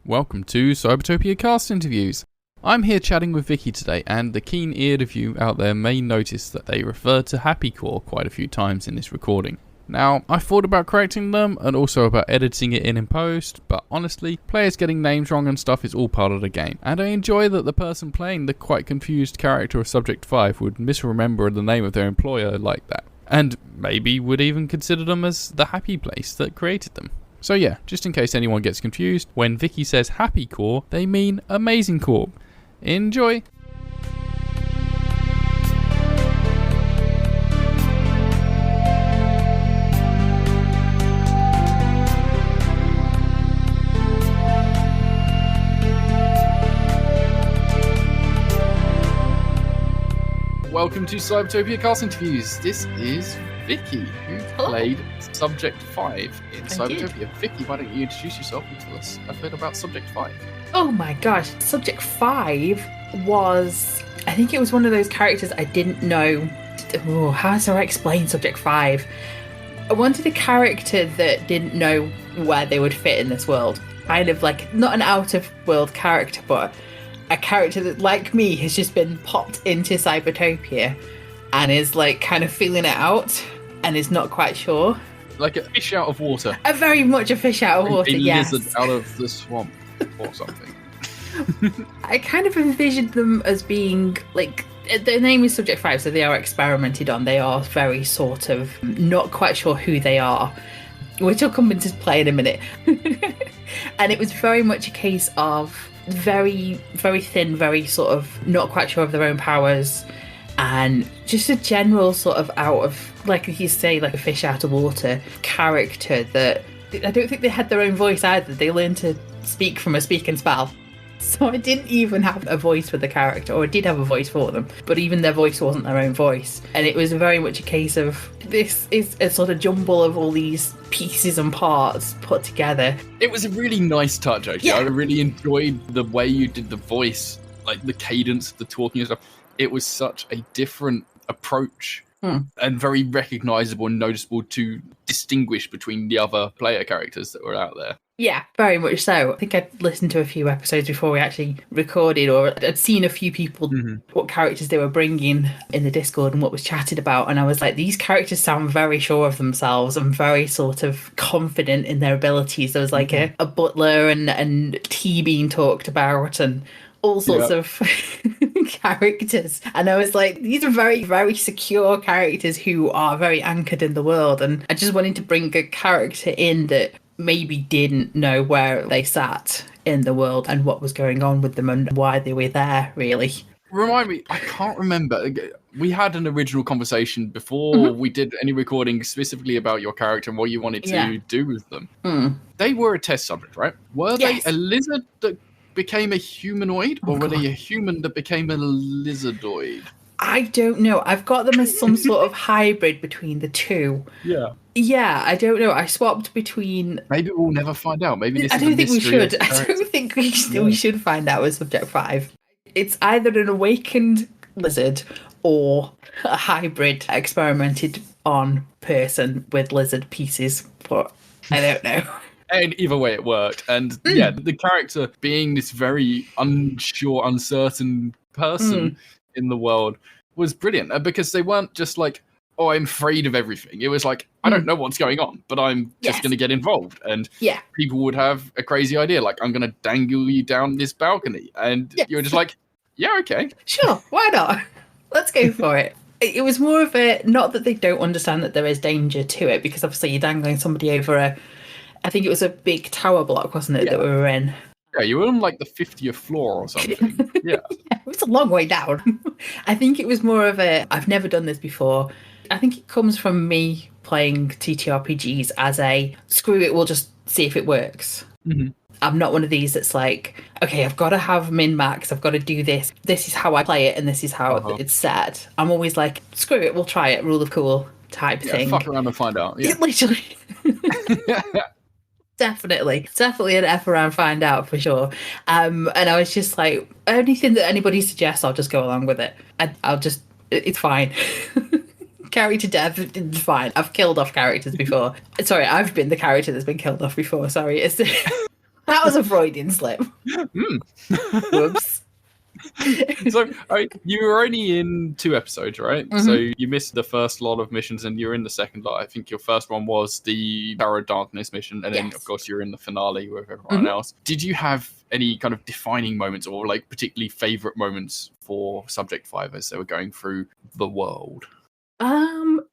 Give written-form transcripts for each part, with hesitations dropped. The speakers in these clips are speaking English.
Welcome to Cybertopia cast interviews. I'm here chatting with Vickey today, and the keen-eared of you out there may notice that they referred to Happy Core quite a few times in this recording. Now, I thought about correcting them, and also about editing it in post, but honestly, players getting names wrong and stuff is all part of the game, and I enjoy that the person playing the quite confused character of Subject 5 would misremember the name of their employer like that, and maybe would even consider them as the happy place that created them. So yeah, just in case anyone gets confused, when Vickey says Happy Core, they mean Amazing Core. Enjoy! Welcome to Cybertopia cast interviews. This is Vickey, who played Subject 5 in Cybertopia. Vickey, why don't you introduce yourself and tell us a bit about Subject 5? Oh my gosh, Subject 5 was... I think it was one of those characters I didn't know... Oh, how do I explain Subject 5? I wanted a character that didn't know where they would fit in this world. Kind of like, not an out-of-world character, but a character that, like me, has just been popped into Cybertopia and is like kind of feeling it out and is not quite sure. Like a fish out of water. Very much a fish out of water, yes. A lizard out of the swamp or something. I kind of envisioned them as being like... Their name is Subject 5, so they are experimented on. They are very sort of not quite sure who they are, which will come into play in a minute. And it was very much a case of very, very thin, very sort of not quite sure of their own powers, and just a general sort of out of, like you say, like a fish out of water character that I don't think they had their own voice either. They learned to speak from a speak and spell. So I didn't even have a voice for the character, or I did have a voice for them, but even their voice wasn't their own voice. And it was very much a case of, this is a sort of jumble of all these pieces and parts put together. It was a really nice touch, actually. Yeah. I really enjoyed the way you did the voice, like the cadence of the talking and stuff. It was such a different approach and very recognisable and noticeable to distinguish between the other player characters that were out there. Yeah, very much so. I think I'd listened to a few episodes before we actually recorded, or I'd seen a few people, what characters they were bringing in the Discord and what was chatted about. And I was like, these characters sound very sure of themselves and very sort of confident in their abilities. There was like a butler and tea being talked about and all sorts of characters. And I was like, these are very, very secure characters who are very anchored in the world. And I just wanted to bring a character in that maybe didn't know where they sat in the world and what was going on with them and why they were there, really. Remind me, I can't remember. We had an original conversation before we did any recording specifically about your character and what you wanted to do with them. They were a test subject, right? Were they a lizard that became a humanoid, or were they a human that became a lizardoid? I don't know. I've got them as some sort of hybrid between the two. Yeah, I don't know. I swapped between... Maybe we'll never find out. Maybe this I is don't a think we mystery should. I don't think we should find out with Subject 5. It's either an awakened lizard or a hybrid experimented on person with lizard pieces, but I don't know. And either way, it worked. And the character being this very unsure, uncertain person in the world was brilliant, because they weren't just like, oh, I'm afraid of everything. It was like, I don't know what's going on, but I'm just going to get involved. And people would have a crazy idea, like, I'm going to dangle you down this balcony. And you're just like, yeah, okay. Sure, why not? Let's go for it. It was more of a, not that they don't understand that there is danger to it, because obviously you're dangling somebody over I think it was a big tower block, wasn't it, that we were in? Yeah, you were on like the 50th floor or something. Yeah, it was a long way down. I think it was more of a, I've never done this before. I think it comes from me playing TTRPGs as a, screw it, we'll just see if it works. I'm not one of these that's like, okay, I've got to have min-max, I've got to do this. This is how I play it and this is how it's set. I'm always like, screw it, we'll try it, rule of cool type thing. Fuck around and find out. Yeah. Literally. Definitely an F around, find out for sure. And I was just like, anything that anybody suggests, I'll just go along with it. It's fine. Character death, it's fine. I've killed off characters before. Sorry, I've been the character that's been killed off before. Sorry. That was a Freudian slip. Whoops. So you were only in 2 episodes, right? Mm-hmm. So you missed the first lot of missions and you're in the second lot. I think your first one was the Tower of Darkness mission, and then of course you're in the finale with everyone else. Did you have any kind of defining moments or like particularly favorite moments for Subject 5 as they were going through the world?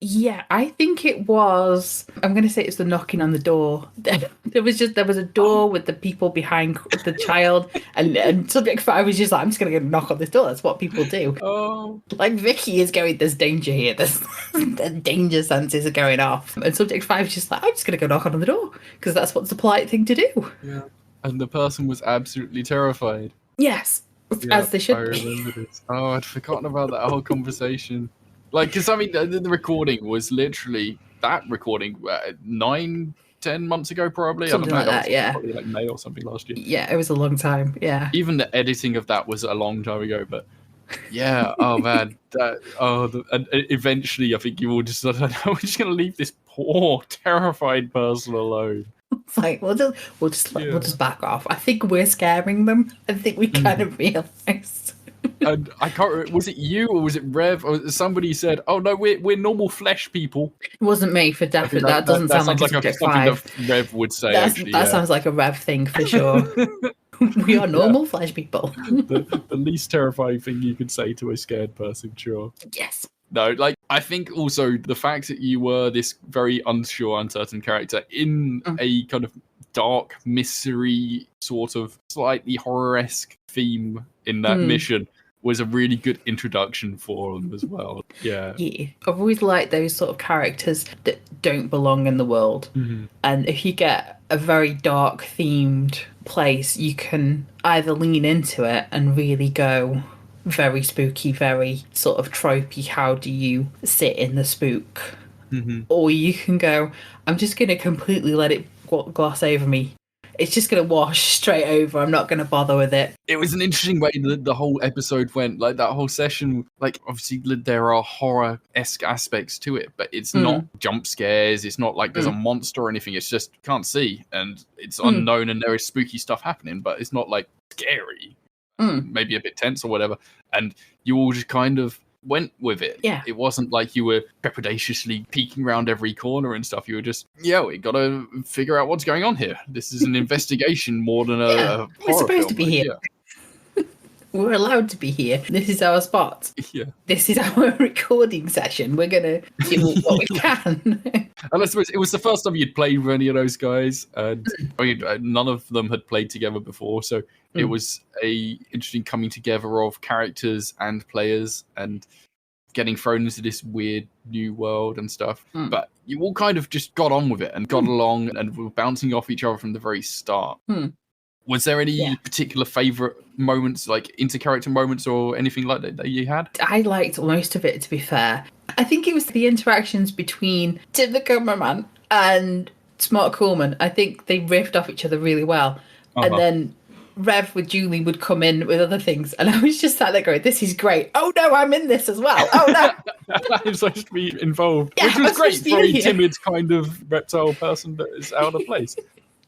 Yeah, I think it was, I'm going to say it's the knocking on the door. There was a door with the people behind the child, and Subject 5 was just like, I'm just going to go knock on this door. That's what people do. Oh. Like, Vickey is going, there's danger here. The danger senses are going off. And Subject 5 is just like, I'm just going to go knock on the door, because that's what's the polite thing to do. Yeah. And the person was absolutely terrified. Yes, as they should be. I remember this. Oh, I'd forgotten about that whole conversation. Like, because I mean, the recording was literally that recording 9-10 months ago, probably. Something I don't know. like that, yeah. Probably like May or something last year. Yeah, it was a long time. Yeah. Even the editing of that was a long time ago, but yeah. Oh man. And eventually, I think you all just said, "No, we're just going to leave this poor, terrified person alone." It's like we'll just back off. I think we're scaring them. I think we kind of realised. And I can't remember, was it you or was it Rev or somebody said, "Oh no, we're normal flesh people." It wasn't me for definitely. That doesn't sound like a Subject 5. Something that Rev would say. That sounds like a Rev thing for sure. We are normal flesh people. The least terrifying thing you could say to a scared person, sure. Yes. No, like I think also the fact that you were this very unsure, uncertain character in a kind of dark mystery sort of slightly horror-esque theme in that mission was a really good introduction for them as well. Yeah. I've always liked those sort of characters that don't belong in the world. And if you get a very dark themed place, you can either lean into it and really go very spooky, very sort of tropey, how do you sit in the spook? Or you can go, I'm just going to completely let it gloss over me. It's just going to wash straight over. I'm not going to bother with it. It was an interesting way that the whole episode went. Like, that whole session, like, obviously there are horror-esque aspects to it, but it's not jump scares. It's not like there's a monster or anything. It's just, can't see, and it's unknown, and there is spooky stuff happening, but it's not, like, scary. Maybe a bit tense or whatever. And you all just kind of went with it. Yeah. It wasn't like you were trepidatiously peeking around every corner and stuff. You were just, we got to figure out what's going on here. This is an investigation more than a horror we're supposed film, to be here. We're allowed to be here. This is our spot. Yeah. This is our recording session. We're going to do what we can. And I suppose it was the first time you'd played with any of those guys. And I mean, none of them had played together before. So it was a interesting coming together of characters and players and getting thrown into this weird new world and stuff. But you all kind of just got on with it and got along and were bouncing off each other from the very start. Was there any particular favourite moments, like inter-character moments or anything like that you had? I liked most of it, to be fair. I think it was the interactions between Tim the cameraman and Smart Coolman. I think they riffed off each other really well. And then Rev with Julie would come in with other things. And I was just sat there going, this is great. Oh no, I'm in this as well. Oh no. I'm supposed to be involved. Yeah, which was great for a timid kind of reptile person that is out of place.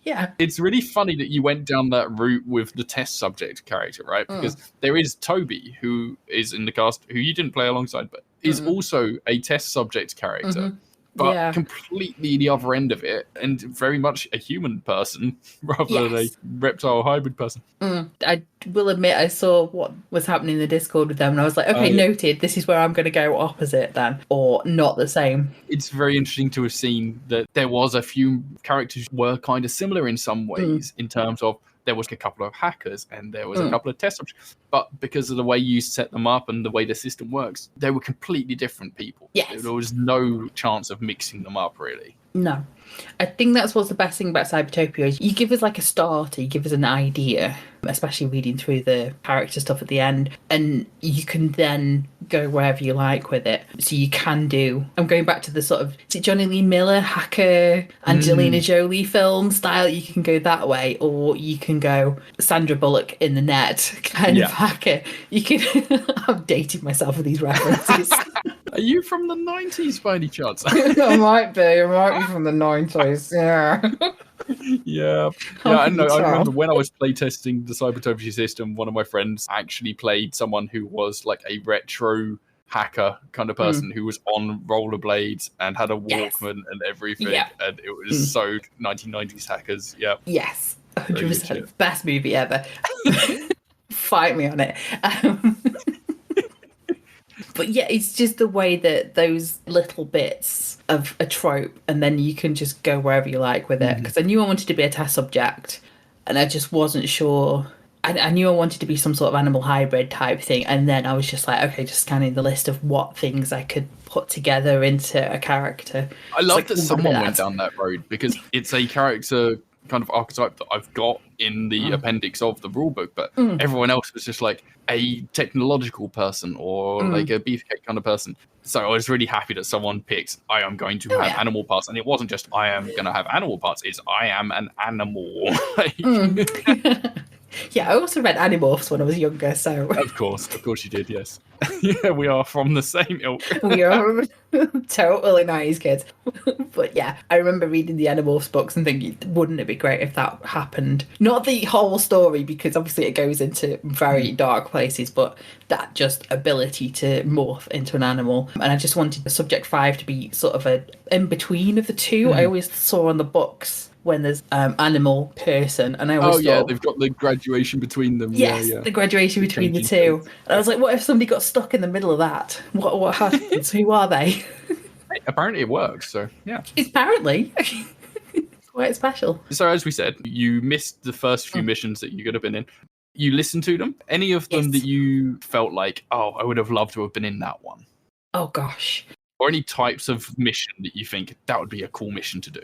Yeah. It's really funny that you went down that route with the test subject character, right? Because there is Toby, who is in the cast, who you didn't play alongside, but is also a test subject character. But completely the other end of it, and very much a human person rather than a reptile hybrid person. I will admit I saw what was happening in the Discord with them, and I was like, okay, noted, this is where I'm going to go opposite then, or not the same. It's very interesting to have seen that there was a few characters were kind of similar in some ways in terms of there was a couple of hackers and there was a couple of test subjects. But because of the way you set them up and the way the system works, they were completely different people. Yes. There was no chance of mixing them up, really. No. I think that's what's the best thing about Cybertopia is you give us like a starter, you give us an idea, especially reading through the character stuff at the end, and you can then go wherever you like with it. So you can do, I'm going back to the sort of, is it Johnny Lee Miller, hacker, Angelina Jolie film style? You can go that way, or you can go Sandra Bullock in the net kind of hacker. You can, I've dated myself with these references. Are you from the 90s by any chance? I might be from the 90s, yeah. Yeah, How I can you know. I remember tell? when I was playtesting the Cybertopia system, one of my friends actually played someone who was like a retro hacker kind of person who was on rollerblades and had a Yes. Walkman and everything, Yeah. and it was so 1990s hackers. Yeah, Yes. very good shit. 100%. Best movie ever. Fight me on it. But yeah, it's just the way that those little bits of a trope, and then you can just go wherever you like with it. Because I knew I wanted to be a test subject, and I just wasn't sure. I knew I wanted to be some sort of animal hybrid type thing, and then I was just like, okay, just scanning the list of what things I could put together into a character. I love that "Oh, someone that." went down that road because it's a character kind of archetype that I've got in the appendix of the rulebook, but everyone else was just like a technological person or like a beefcake kind of person. So I was really happy that someone picked, I am going to have animal parts. And it wasn't just, I am going to have animal parts, it's, I am an animal. Yeah, I also read Animorphs when I was younger, so Of course you did, yes. Yeah, we are from the same ilk. we are totally 90s kids. But yeah, I remember reading the Animorphs books and thinking, wouldn't it be great if that happened? Not the whole story, because obviously it goes into very dark places, but that just ability to morph into an animal. And I just wanted the Subject 5 to be sort of a in-between of the two. I always saw on the books when there's animal person, and I always thought, they've got the graduation between them. yes, the graduation between the two. And I was like, what if somebody got stuck in the middle of that? What happens? Who are they? Apparently it works, so yeah. Apparently. Quite special. So as we said, you missed the first few missions that you could have been in. You listened to them. Any of them that you felt like, oh, I would have loved to have been in that one? Oh gosh. Or any types of mission that you think that would be a cool mission to do?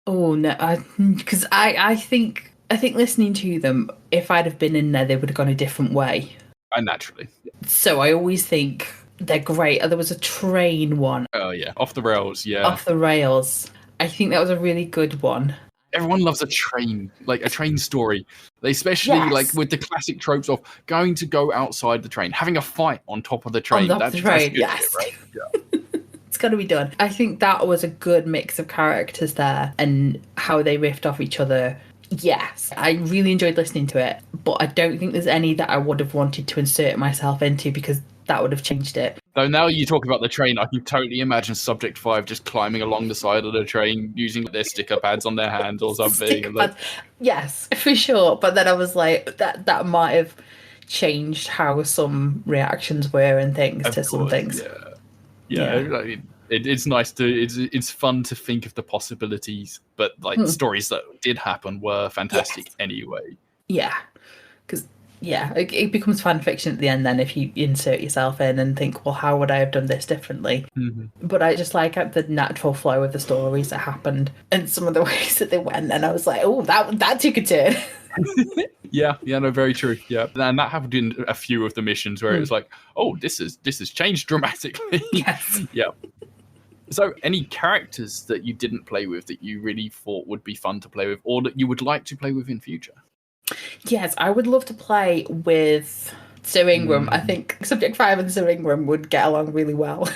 Oh no, because I think listening to them, if I'd have been in there, they would have gone a different way. Naturally. So I always think they're great. There was a train one. Oh yeah, off the rails. Yeah, off the rails. I think that was a really good one. Everyone loves a train, like a train story. They especially like with the classic tropes of going to go outside the train, having a fight on top of the train. That's the train, yes. Shit, right? Yeah. It's got to be done. I think that was a good mix of characters there and how they riffed off each other. Yes, I really enjoyed listening to it, but I don't think there's any that I would have wanted to insert myself into because that would have changed it. So now you talk about the train, I can totally imagine Subject 5 just climbing along the side of the train using their sticker pads on their hands or something. Yes, for sure. But then I was like, that might have changed how some reactions were and things to some things. Yeah. It's nice to it's fun to think of the possibilities, but like stories that did happen were fantastic anyway. Yeah, because it becomes fan fiction at the end then if you insert yourself in and think, well, how would I have done this differently? But I just like the natural flow of the stories that happened and some of the ways that they went, and I was like, oh, that took a turn. Yeah, no, very true. Yeah, and that happened in a few of the missions where it was like, oh, this has changed dramatically. Yes. Yeah. So, any characters that you didn't play with that you really thought would be fun to play with, or that you would like to play with in future? Yes, I would love to play with Sir Ingram. I think Subject 5 and Sir Ingram would get along really well.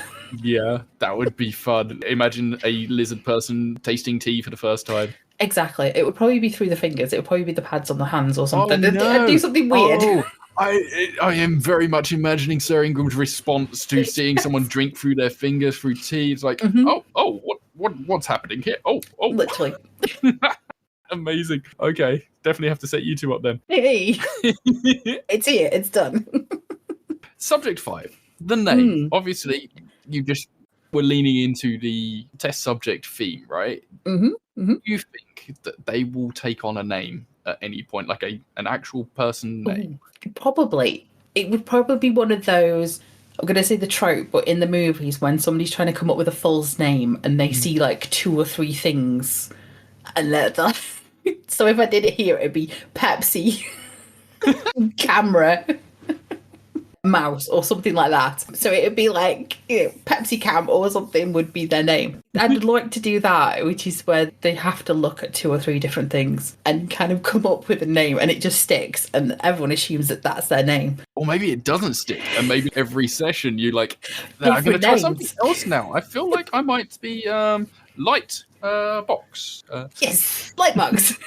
Yeah, that would be fun. Imagine a lizard person tasting tea for the first time. Exactly. It would probably be through the fingers. It would probably be the pads on the hands or something. Oh, no. I'd do something weird. Oh, I am very much imagining Sir Ingram's response to seeing someone drink through their fingers through tea. It's like, what's happening here? Oh. Literally. Amazing. Okay, definitely have to set you two up then. Hey. It's here. It's done. Subject 5, the name. Obviously, you just were leaning into the test subject theme, right? Do you think that they will take on a name at any point, like an actual person name? Probably. It would probably be one of those, I'm going to say the trope, but in the movies when somebody's trying to come up with a false name and they see like 2 or 3 things and that. So if I did it here, it'd be Pepsi, camera, mouse, or something like that. So it'd be like Pepsi Cam or something would be their name. I'd like to do that, which is where they have to look at 2 or 3 different things and kind of come up with a name, and it just sticks, and everyone assumes that that's their name. Or maybe it doesn't stick, and maybe every session you like, I'm going to try something else now. I feel like I might be light box. Yes, light bugs.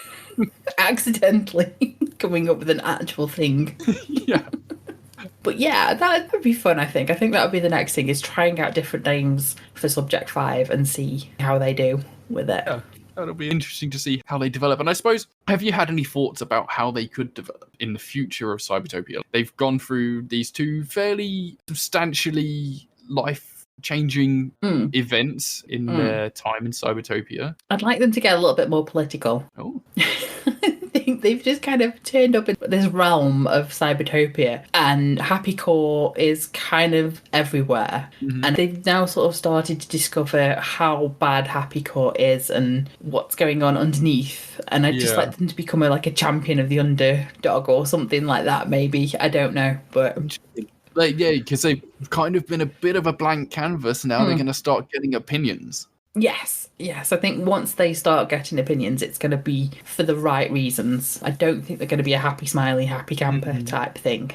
Accidentally coming up with an actual thing. Yeah. But yeah, that would be fun, I think. I think that would be the next thing, is trying out different names for Subject 5 and see how they do with it. Yeah. That'll be interesting to see how they develop. And I suppose, have you had any thoughts about how they could develop in the future of Cybertopia? They've gone through these two fairly substantially life-changing events in their time in Cybertopia. I'd like them to get a little bit more political. Oh. I think they've just kind of turned up in this realm of Cybertopia, and Happy Core is kind of everywhere. And they've now sort of started to discover how bad Happy Core is and what's going on underneath. And I'd just like them to become like a champion of the underdog or something like that, maybe. I don't know, but... Yeah, because they've kind of been a bit of a blank canvas. Now they're going to start getting opinions. Yes. I think once they start getting opinions, it's going to be for the right reasons. I don't think they're going to be a happy, smiley, happy camper type thing.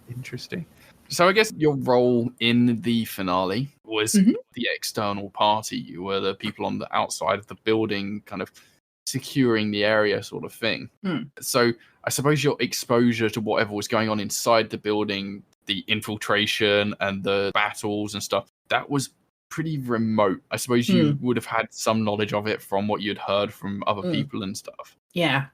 Interesting. So I guess your role in the finale was the external party. You were the people on the outside of the building, kind of securing the area sort of thing. So I suppose your exposure to whatever was going on inside the building, the infiltration and the battles and stuff, that was pretty remote. I suppose you would have had some knowledge of it from what you'd heard from other people and stuff. Yeah.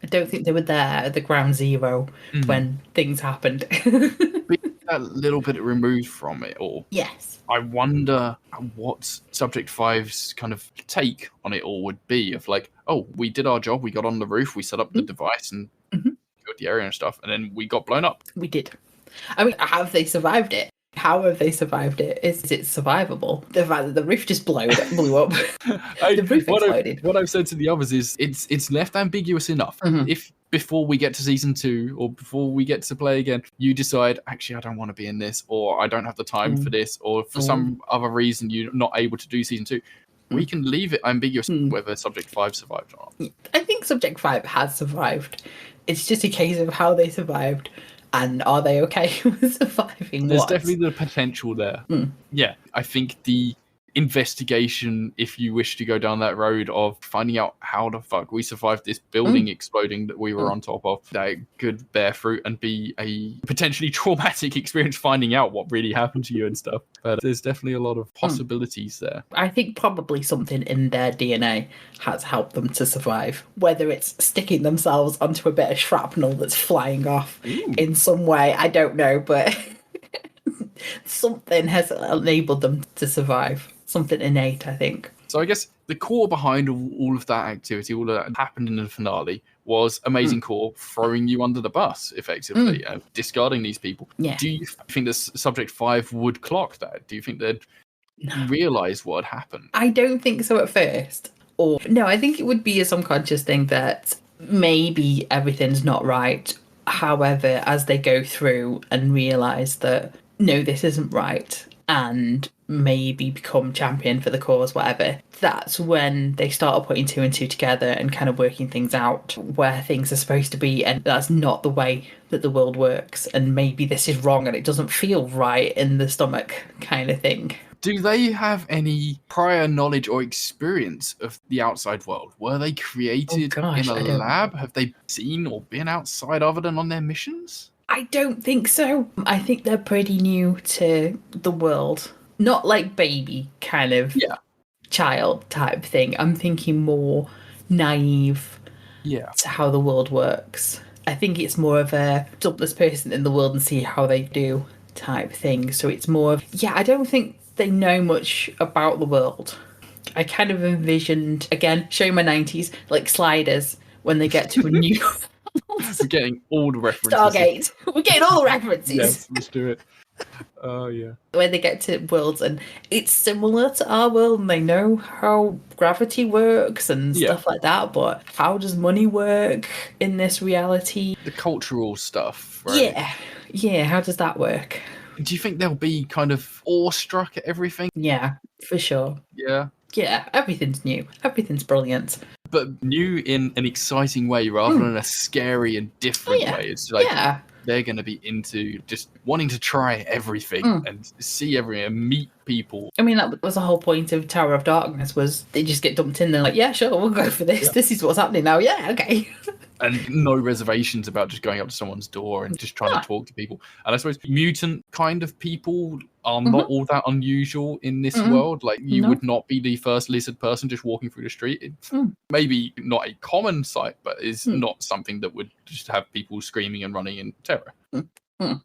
I don't think they were there at the ground zero when things happened. Being a little bit removed from it all. Yes. I wonder what Subject 5's kind of take on it all would be, of like, oh, we did our job, we got on the roof, we set up the device and got the area and stuff, and then we got blown up. We did. I mean, have they survived it? How have they survived it? Is it survivable? The fact that the roof just blew up. The roof exploded. What I've said to the others is it's left ambiguous enough. If before we get to season 2 or before we get to play again, you decide, actually, I don't want to be in this, or I don't have the time for this, or for some other reason you're not able to do season 2, we can leave it ambiguous whether Subject 5 survived or not. I think Subject 5 has survived. It's just a case of how they survived. And are they okay with surviving? There's definitely the potential there. Yeah, I think the investigation, if you wish to go down that road of finding out how the fuck we survived this building exploding that we were on top of, that could bear fruit and be a potentially traumatic experience, finding out what really happened to you and stuff. But there's definitely a lot of possibilities there. I think probably something in their DNA has helped them to survive, whether it's sticking themselves onto a bit of shrapnel that's flying off in some way, I don't know, but something has enabled them to survive. Something innate, I think. So I guess the core behind all of that activity, all of that happened in the finale, was Amazing Core throwing you under the bus, effectively, discarding these people. Yeah. Do you think the Subject 5 would clock that? Do you think they'd realise what had happened? I don't think so at first. No, I think it would be a subconscious thing that maybe everything's not right. However, as they go through and realise that, no, this isn't right, and maybe become champion for the cause, whatever, that's when they start putting 2 and 2 together and kind of working things out where things are supposed to be, and that's not the way that the world works, and maybe this is wrong and it doesn't feel right in the stomach, kind of thing. Do they have any prior knowledge or experience of the outside world? Were they created in a lab? Have they seen or been outside other than on their missions? I don't think so. I think they're pretty new to the world. Not like baby kind of child type thing. I'm thinking more naive to how the world works. I think it's more of a dump this person in the world and see how they do type thing. So it's more of, I don't think they know much about the world. I kind of envisioned, again, showing my 90s, like Sliders, when they get to a new... We're getting all the references. Stargate. We're getting all the references. Yes, let's do it. Oh, yeah. When they get to worlds and it's similar to our world and they know how gravity works and stuff like that, but how does money work in this reality? The cultural stuff, right? Yeah, how does that work? Do you think they'll be kind of awestruck at everything? Yeah, for sure. Yeah, everything's new. Everything's brilliant. But new in an exciting way rather than a scary and different way. It's like they're going to be into just wanting to try everything and see everything and meet people. I mean, that was the whole point of Tower of Darkness, was they just get dumped in there like, yeah, sure, we'll go for this. Yeah. This is what's happening now. Yeah, okay. And no reservations about just going up to someone's door and just trying to talk to people. And I suppose mutant kind of people are not all that unusual in this world. Like, you would not be the first lizard person just walking through the street. It's maybe not a common sight, but is not something that would just have people screaming and running in terror. Yeah.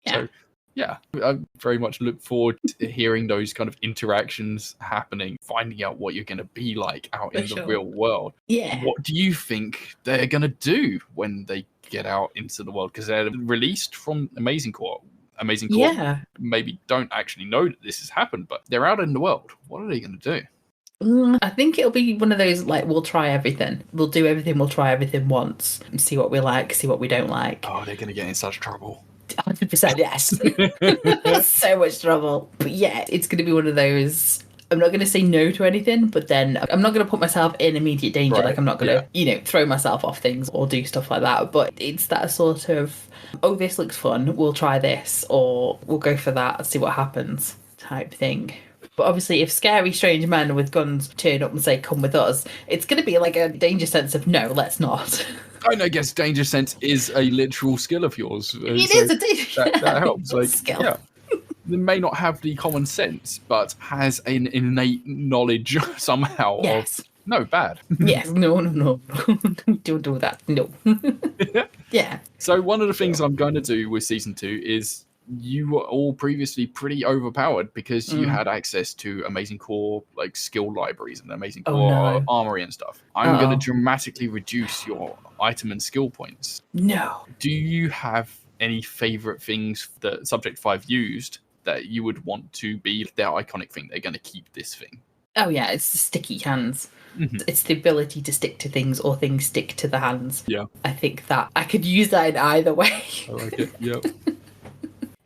So, yeah, I very much look forward to hearing those kind of interactions happening, finding out what you're going to be like out in the real world. Yeah. What do you think they're going to do when they get out into the world? Because they're released from Amazing Core. Amazing Core maybe don't actually know that this has happened, but they're out in the world. What are they going to do? I think it'll be one of those, like, we'll try everything. We'll do everything. We'll try everything once and see what we like, see what we don't like. Oh, they're going to get in such trouble. 100% yes. So much trouble. But yeah, it's going to be one of those, I'm not going to say no to anything, but then I'm not going to put myself in immediate danger. Right. Like, I'm not going to, throw myself off things or do stuff like that. But it's that sort of, oh, this looks fun, we'll try this, or we'll go for that and see what happens type thing. But obviously, if scary, strange men with guns turn up and say, come with us, it's going to be like a danger sense of, no, let's not. I guess danger sense is a literal skill of yours. It is a danger. That helps. Like, skill. Yeah. They may not have the common sense, but has an innate knowledge somehow of, no, bad. Yes, no. Don't do that. No. Yeah. So one of the things I'm going to do with Season 2 is, you were all previously pretty overpowered because you had access to Amazing Core, like, skill libraries and Amazing Core armory and stuff. I'm going to dramatically reduce your item and skill points. No. Do you have any favorite things that Subject 5 used that you would want to be their iconic thing? They're going to keep this thing. Oh yeah, it's the sticky hands. It's the ability to stick to things, or things stick to the hands. Yeah. I think that I could use that in either way. I like it. Yep.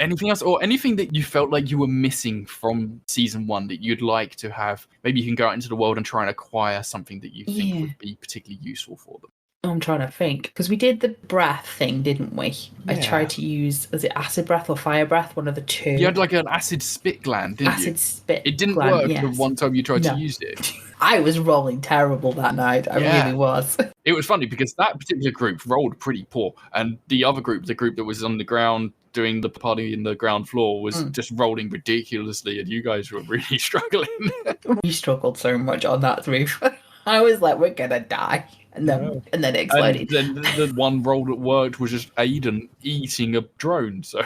Anything else, or anything that you felt like you were missing from Season 1 that you'd like to have? Maybe you can go out into the world and try and acquire something that you think would be particularly useful for them. I'm trying to think, because we did the breath thing, didn't we? I tried to use, was it acid breath or fire breath? One of the two. You had like an acid spit gland, didn't you? Acid spit. It didn't work the one time you tried to use it. I was rolling terrible that night. I really was. It was funny because that particular group rolled pretty poor, and the other group, the group that was on the ground doing the party in the ground floor, was just rolling ridiculously, and you guys were really struggling. We struggled so much on that roof. I was like, we're gonna die. And then it exploded. And then the one roll that worked was just Aiden eating a drone. So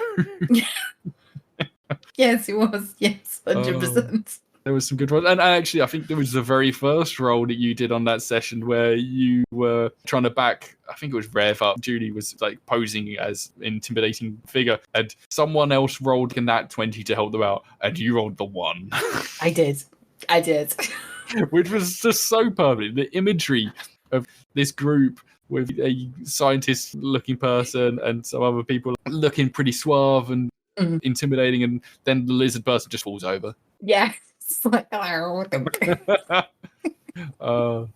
yes, it was. Yes, 100%. There was some good ones. And actually, I think there was the very first roll that you did on that session where you were trying to back, I think it was Rev up. Julie was like posing as intimidating figure, and someone else rolled a nat 20 to help them out, and you rolled the 1. I did. Which was just so perfect. The imagery of this group with a scientist-looking person and some other people looking pretty suave and intimidating, and then the lizard person just falls over. Yeah. It's like, hello.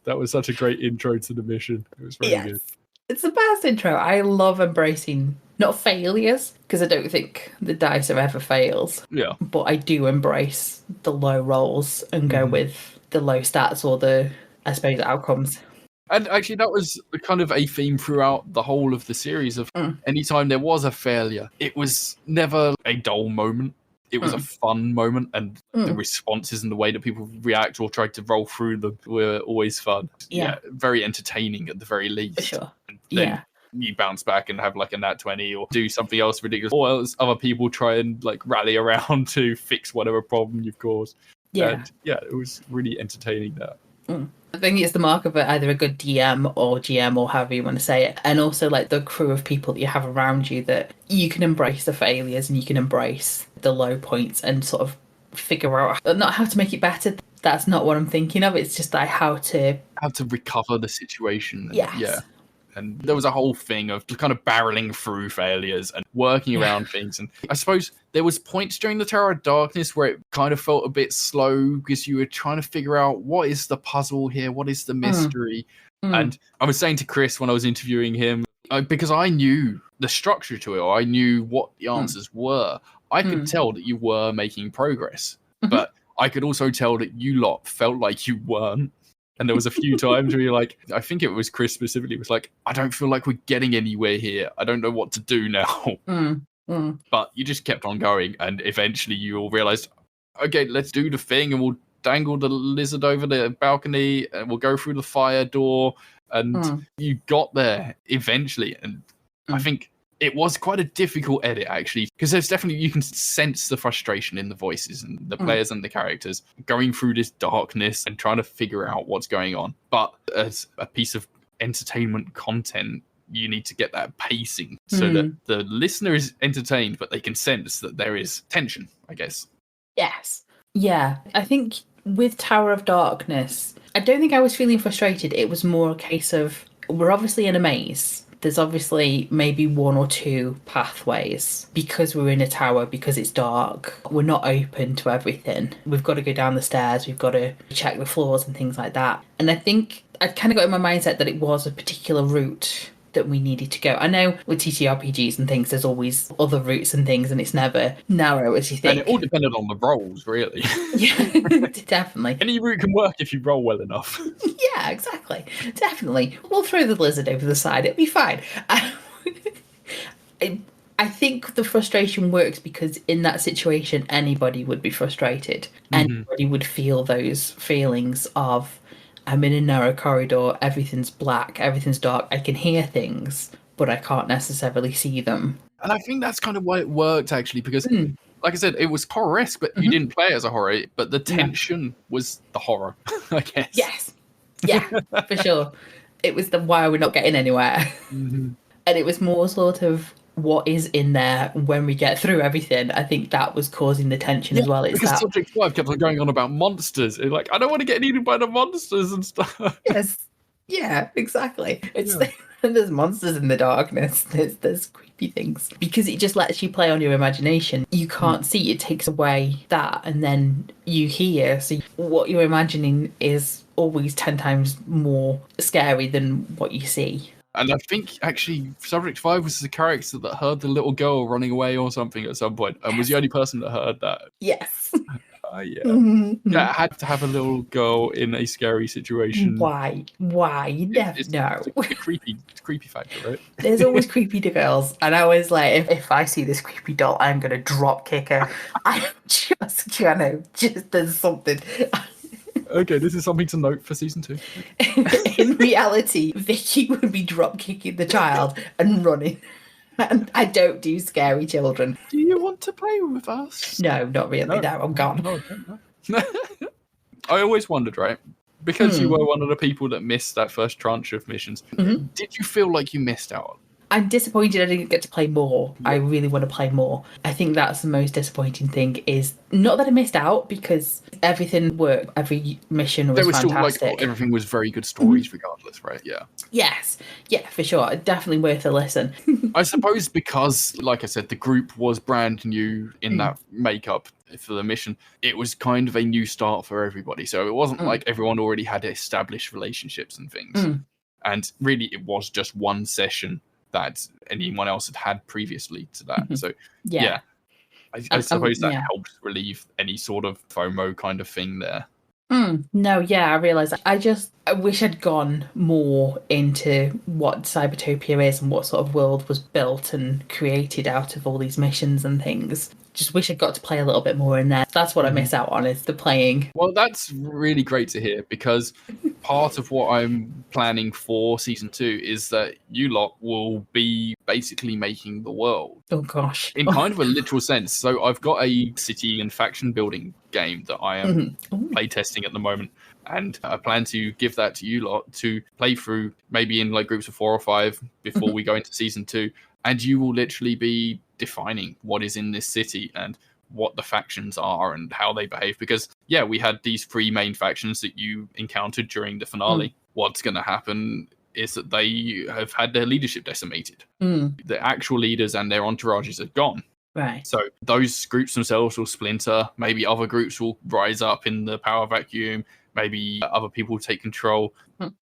That was such a great intro to the mission. It was really good. It's the best intro. I love embracing, not failures, because I don't think the dice are ever fails. Yeah. But I do embrace the low rolls and go with the low stats or the, I suppose, outcomes. And actually, that was kind of a theme throughout the whole of the series of anytime there was a failure, it was never a dull moment. It was a fun moment, and the responses and the way that people react or try to roll through them were always fun. Yeah, very entertaining at the very least. For sure. And then you bounce back and have like a nat 20 or do something else ridiculous. Or else other people try and like rally around to fix whatever problem you've caused. And it was really entertaining that. I think it's the mark of either a good DM or GM or however you want to say it. And also like the crew of people that you have around you, that you can embrace the failures and you can embrace the low points and sort of figure out not how to make it better. That's not what I'm thinking of. It's just like how to recover the situation. Yes. Yeah. And there was a whole thing of kind of barreling through failures and working around things. And I suppose there was points during the Tower of Darkness where it kind of felt a bit slow because you were trying to figure out what is the puzzle here? What is the mystery? And I was saying to Chris when I was interviewing him, because I knew the structure to it, or I knew what the answers were, I could tell that you were making progress. But I could also tell that you lot felt like you weren't. And there was a few times where you're like, I think it was Chris specifically, was like, I don't feel like we're getting anywhere here. I don't know what to do now. But you just kept on going. And eventually you all realized, okay, let's do the thing. And we'll dangle the lizard over the balcony and we'll go through the fire door. And you got there eventually. And I think it was quite a difficult edit, actually, because there's definitely, you can sense the frustration in the voices and the players and the characters going through this darkness and trying to figure out what's going on. But as a piece of entertainment content, you need to get that pacing so that the listener is entertained, but they can sense that there is tension, I guess. Yes. Yeah. I think with Tower of Darkness, I don't think I was feeling frustrated. It was more a case of, we're obviously in a maze. There's obviously maybe one or two pathways because we're in a tower, because it's dark. We're not open to everything. We've got to go down the stairs. We've got to check the floors and things like that. And I think I kind of got in my mindset that it was a particular route that we needed to go. I know with TTRPGs and things, there's always other routes and things, and it's never narrow as you think. And it all depended on the rolls, really. Yeah, definitely. Any route can work if you roll well enough. Yeah, exactly. Definitely. We'll throw the lizard over the side. It'll be fine. I think the frustration works because in that situation, anybody would be frustrated. Anybody would feel those feelings of, I'm in a narrow corridor, everything's black, everything's dark, I can hear things, but I can't necessarily see them. And I think that's kind of why it worked, actually, because, like I said, it was horror-esque, but you didn't play it as a horror, but the tension was the horror, I guess. Yes. Yeah, for sure. It was the why are we not getting anywhere? And it was more sort of what is in there when we get through everything. I think that was causing the tension as well. Because Subject 5 kept on going on about monsters. It's like, I don't want to get eaten by the monsters and stuff. Yes. Yeah, exactly. There's monsters in the darkness. There's creepy things. Because it just lets you play on your imagination. You can't see. It takes away that. And then you hear. So what you're imagining is always 10 times more scary than what you see. And I think, actually, Subject 5 was the character that heard the little girl running away or something at some point, and was the only person that heard that. Yes. Yeah. That had to have a little girl in a scary situation. Why? You never know. It's a creepy factor, right? There's always creepy girls, and I always like, if I see this creepy doll, I'm going to drop kick her. I'm just gonna, there's something... Okay, this is something to note for season 2. In reality, Vickey would be drop kicking the child and running. And I don't do scary children. Do you want to play with us? No, not really. No, I'm gone. No. I always wondered, right? Because you were one of the people that missed that first tranche of missions, did you feel like you missed out? I'm disappointed I didn't get to play more. I really want to play more. I think that's the most disappointing thing, is not that I missed out, because everything worked. Every mission was fantastic. Still, like, everything was very good stories regardless, right? Yeah. Yes. Yeah, for sure. Definitely worth a listen. I suppose because, like I said, the group was brand new in that makeup for the mission. It was kind of a new start for everybody. So it wasn't like everyone already had established relationships and things. And really, it was just one session that anyone else had previously to that. So, yeah. I suppose that helped relieve any sort of FOMO kind of thing there. No, yeah, I realise. I wish I'd gone more into what Cybertopia is and what sort of world was built and created out of all these missions and things. Just wish I'd got to play a little bit more in there. That's what I miss out on, is the playing. Well, that's really great to hear, because part of what I'm planning for season 2 is that you lot will be basically making the world. Oh, gosh. In kind of a literal sense. So I've got a city and faction building game that I am playtesting at the moment. And I plan to give that to you lot to play through, maybe in like groups of 4 or 5 before we go into season 2. And you will literally be defining what is in this city and what the factions are and how they behave. Because, yeah, we had these 3 main factions that you encountered during the finale. What's going to happen is that they have had their leadership decimated. The actual leaders and their entourages are gone. Right. So those groups themselves will splinter. Maybe other groups will rise up in the power vacuum. maybe other people take control.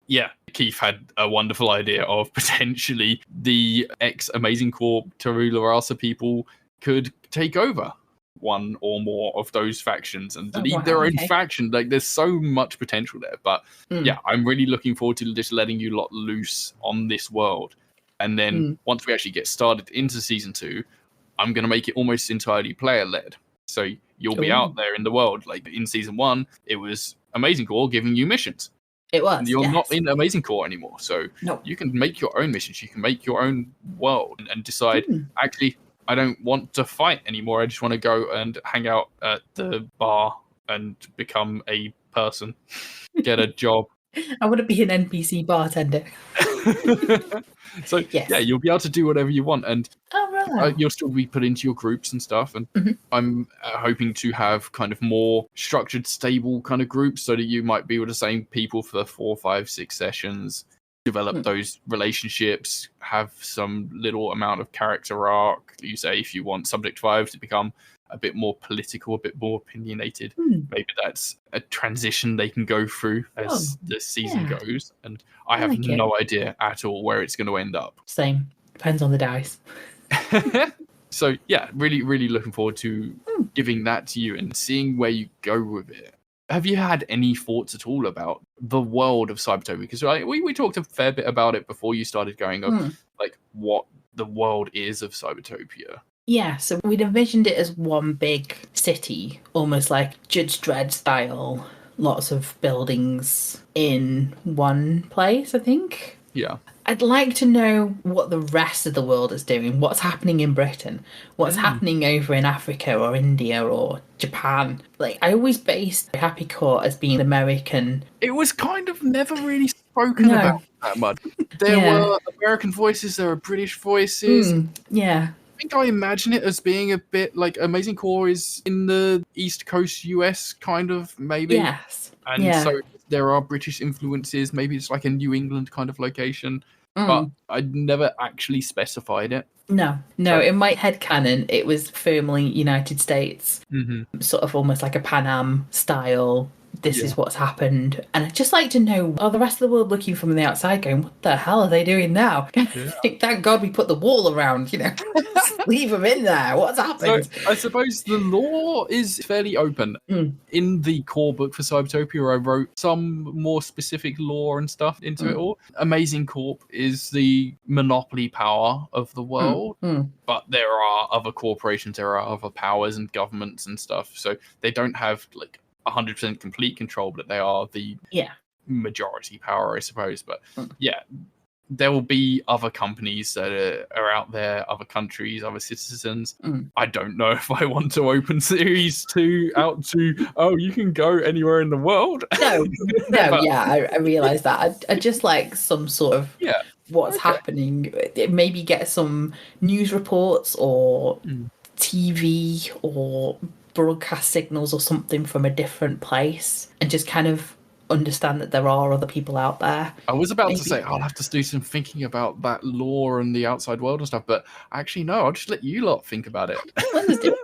Yeah, Keith had a wonderful idea of potentially the ex-Amazing Corp Tabula Rasa people could take over one or more of those factions and lead their own faction. Like, there's so much potential there. But yeah, I'm really looking forward to just letting you lot loose on this world. And then once we actually get started into season 2, I'm going to make it almost entirely player-led. So you'll be out there in the world. Like in season 1, it was Amazing Corps giving you missions. It was. And you're not in Amazing Corps anymore. So you can make your own missions. You can make your own world and decide, actually, I don't want to fight anymore. I just want to go and hang out at the bar and become a person, get a job. I want to be an NPC bartender. So yeah, you'll be able to do whatever you want, and you'll still be put into your groups and stuff. And I'm hoping to have kind of more structured, stable kind of groups, so that you might be with the same people for 4, 5, 6 sessions. Develop those relationships, have some little amount of character arc. You say if you want Subject 5 to become a bit more political, a bit more opinionated, maybe that's a transition they can go through as the season goes. And I have no idea at all where it's going to end up. Same. Depends on the dice. So yeah, really, really looking forward to giving that to you and seeing where you go with it. Have you had any thoughts at all about the world of Cybertopia? Because we talked a fair bit about it before you started going on, like what the world is of Cybertopia. Yeah, so we'd envisioned it as one big city, almost like Judge Dredd style. Lots of buildings in one place, I think. Yeah. I'd like to know what the rest of the world is doing. What's happening in Britain? What's happening over in Africa or India or Japan? Like, I always based Happy Court as being American. It was kind of never really spoken about that much. There were American voices, there were British voices. Yeah. I think I imagine it as being a bit like Amazing Corps is in the East Coast US, kind of, maybe. Yes. And so there are British influences. Maybe it's like a New England kind of location. But I never actually specified it. No. In my headcanon, it was firmly United States. Sort of almost like a Pan Am style. This is what's happened. And I'd just like to know, are the rest of the world looking from the outside going, what the hell are they doing now? Thank God we put the wall around, leave them in there. What's happened? So I suppose the lore is fairly open. In the core book for Cybertopia, I wrote some more specific lore and stuff into it all. Amazing Corp is the monopoly power of the world. But there are other corporations, there are other powers and governments and stuff. So they don't have like 100% complete control, but they are the majority power, I suppose. But there will be other companies that are out there, other countries, other citizens. I don't know if I want to open Series 2 out to, you can go anywhere in the world. No, I realise that. I just like some sort of what's happening. Maybe get some news reports or TV or broadcast signals or something from a different place, and just kind of understand that there are other people out there. I was about to say I'll have to do some thinking about that lore and the outside world and stuff, but actually no, I'll just let you lot think about it. Let's do it.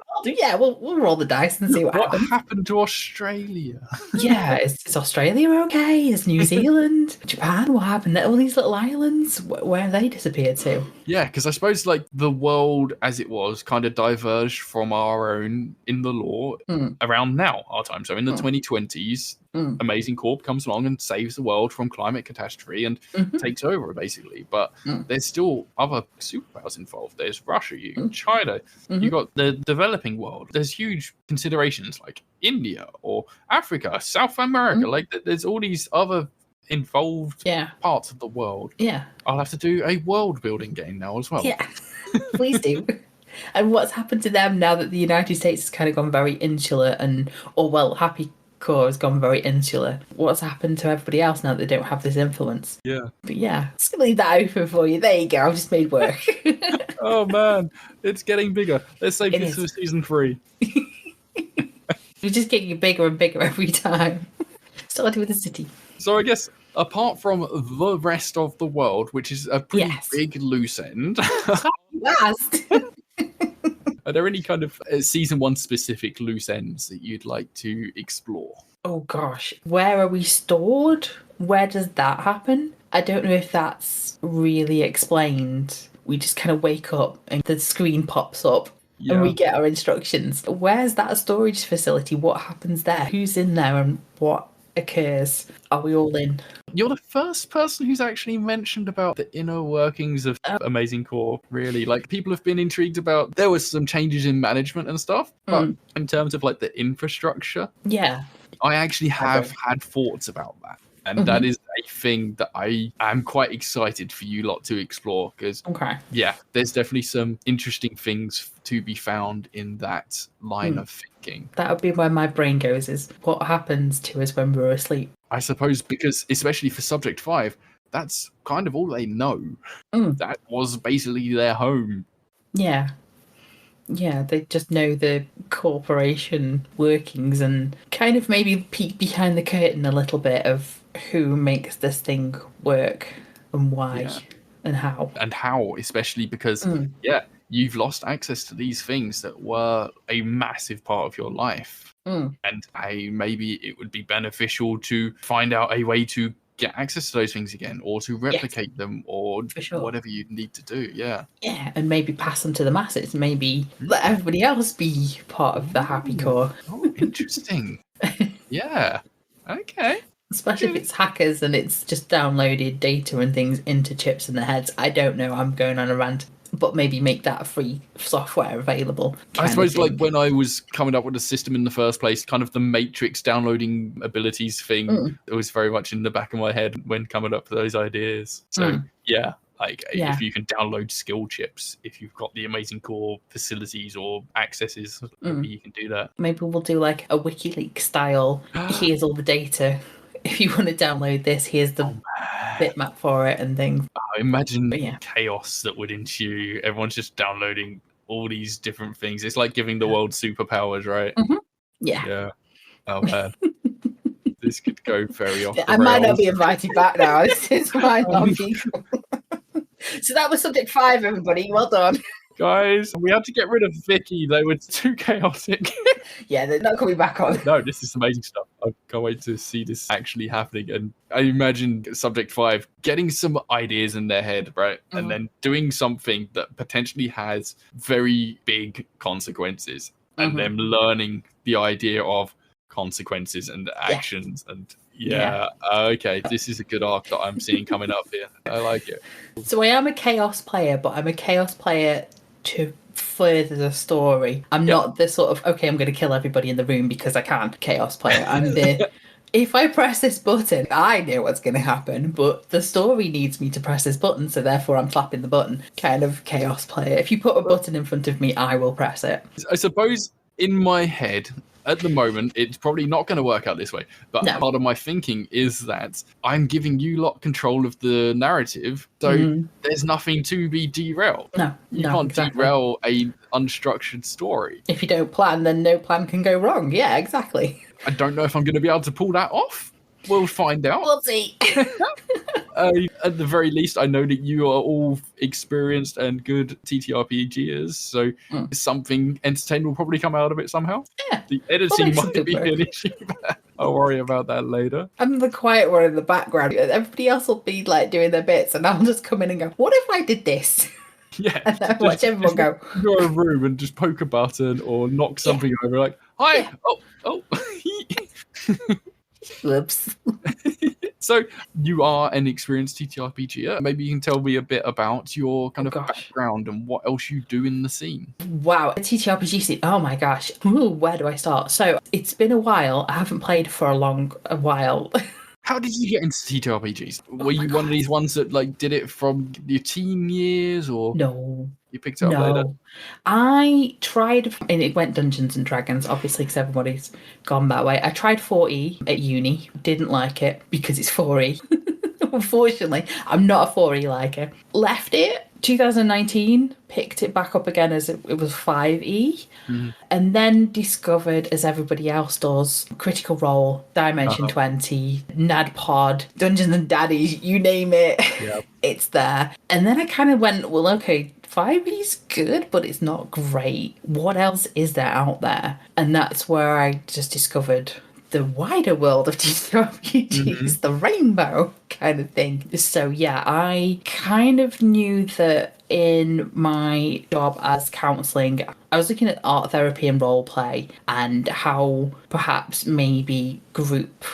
We'll roll the dice and see what happens. What happened to Australia? Is Australia okay? Is New Zealand, Japan? What happened? All these little islands, where have they disappeared to? Yeah, because I suppose like the world as it was kind of diverged from our own in the lore around now, our time. So in the 2020s, Amazing Corp comes along and saves the world from climate catastrophe and takes over, basically. But there's still other superpowers involved. There's Russia, China, you got the developing world. There's huge considerations like India or Africa, South America. Like there's all these other involved parts of the world. Yeah. I'll have to do a world building game now as well. Yeah, please do. And what's happened to them now that the United States has kind of gone very insular Happy Core has gone very insular. What's happened to everybody else now that they don't have this influence? Yeah. But just gonna leave that open for you. There you go. I've just made work. Oh man, it's getting bigger. Let's save this for season 3. You're just getting bigger and bigger every time. Starting with the city. So I guess apart from the rest of the world, which is a pretty big loose end. Last. Are there any kind of season 1 specific loose ends that you'd like to explore? Oh gosh, where are we stored? Where does that happen? I don't know if that's really explained. We just kind of wake up and the screen pops up and we Yeah. get our instructions. Where's that storage facility? What happens there? Who's in there and what occurs? Are we all in? You're the first person who's actually mentioned about the inner workings of Amazing Core, really. Like, people have been intrigued about, there was some changes in management and stuff, but in terms of like the infrastructure, Yeah. I actually have had thoughts about that. And that is a thing that I am quite excited for you lot to explore, because Okay. yeah, there's definitely some interesting things to be found in that line of thinking. That would be where my brain goes, is what happens to us when we're asleep. I suppose because, especially for Subject 5, that's kind of all they know. That was basically their home. Yeah. Yeah, they just know the corporation workings and kind of maybe peek behind the curtain a little bit of who makes this thing work and why and how. And how, especially because, yeah, you've lost access to these things that were a massive part of your life. And maybe it would be beneficial to find out a way to get access to those things again, or to replicate them, or whatever you need to do. Yeah, and maybe pass them to the masses. Maybe let everybody else be part of the happy core. Oh, interesting. Yeah, okay. Especially if it's hackers and it's just downloaded data and things into chips in their heads. I don't know, I'm going on a rant, but maybe make that free software available. I suppose, like, when I was coming up with the system in the first place, kind of the Matrix downloading abilities thing, it was very much in the back of my head when coming up with those ideas. So yeah, like, if you can download skill chips, if you've got the Amazing Core facilities or accesses, maybe you can do that. Maybe we'll do like a WikiLeaks style, here's all the data. If you want to download this, here's the bitmap for it and things. Imagine the chaos that would ensue. Everyone's just downloading all these different things. It's like giving the world superpowers, right? Yeah. Oh man. This could go very off. I might not be invited back now. This might not be. So that was Subject 5, everybody. Well done. Guys, we had to get rid of Vickey. They were too chaotic. Yeah, they're not coming back on. No, this is amazing stuff. I can't wait to see this actually happening. And I imagine Subject 5 getting some ideas in their head, right? And then doing something that potentially has very big consequences. And them learning the idea of consequences and actions. And okay, this is a good arc that I'm seeing coming up here. I like it. So I am a chaos player, but I'm a chaos player to further the story. I'm not the sort of, okay, I'm going to kill everybody in the room because I can chaos player. I'm the, if I press this button, I know what's going to happen, but the story needs me to press this button, so therefore I'm clapping the button. Kind of chaos player. If you put a button in front of me, I will press it. I suppose in my head, at the moment, it's probably not going to work out this way. But part of my thinking is that I'm giving you lot control of the narrative, so there's nothing to be derailed. You can't derail a unstructured story. If you don't plan, then no plan can go wrong. Yeah, exactly. I don't know if I'm going to be able to pull that off. We'll find out. We'll see. At the very least, I know that you are all experienced and good TTRPGers, so something entertaining will probably come out of it somehow. Yeah. The editing might be an issue, but I'll worry about that later. I'm the quiet one in the background. Everybody else will be like doing their bits, and I'll just come in and go, what if I did this? Yeah. And then watch everyone go. Go to a room and just poke a button or knock something over, like, hi! Yeah. Oh. Whoops. So you are an experienced TTRPGer. Maybe you can tell me a bit about your kind of background and what else you do in the scene. Wow, a TTRPG scene. Oh my gosh. Ooh, where do I start? So it's been a while. I haven't played for a while. How did you get into TTRPGs? Were you one of these ones that like did it from your teen years, or no? You picked it up later? I tried, and it went Dungeons and Dragons, obviously, because everybody's gone that way. I tried 4E at uni, didn't like it because it's 4E. Unfortunately, I'm not a 4E liker. Left it, 2019, picked it back up again as it was 5E, and then discovered, as everybody else does, Critical Role, Dimension 20, NADPOD, Dungeons and Daddies, you name it, it's there. And then I kind of went, well, okay, 5E's good, but it's not great. What else is there out there? And that's where I just discovered the wider world of TTRPGs, the rainbow kind of thing. So yeah, I kind of knew that in my job as counselling, I was looking at art therapy and role play and how perhaps maybe group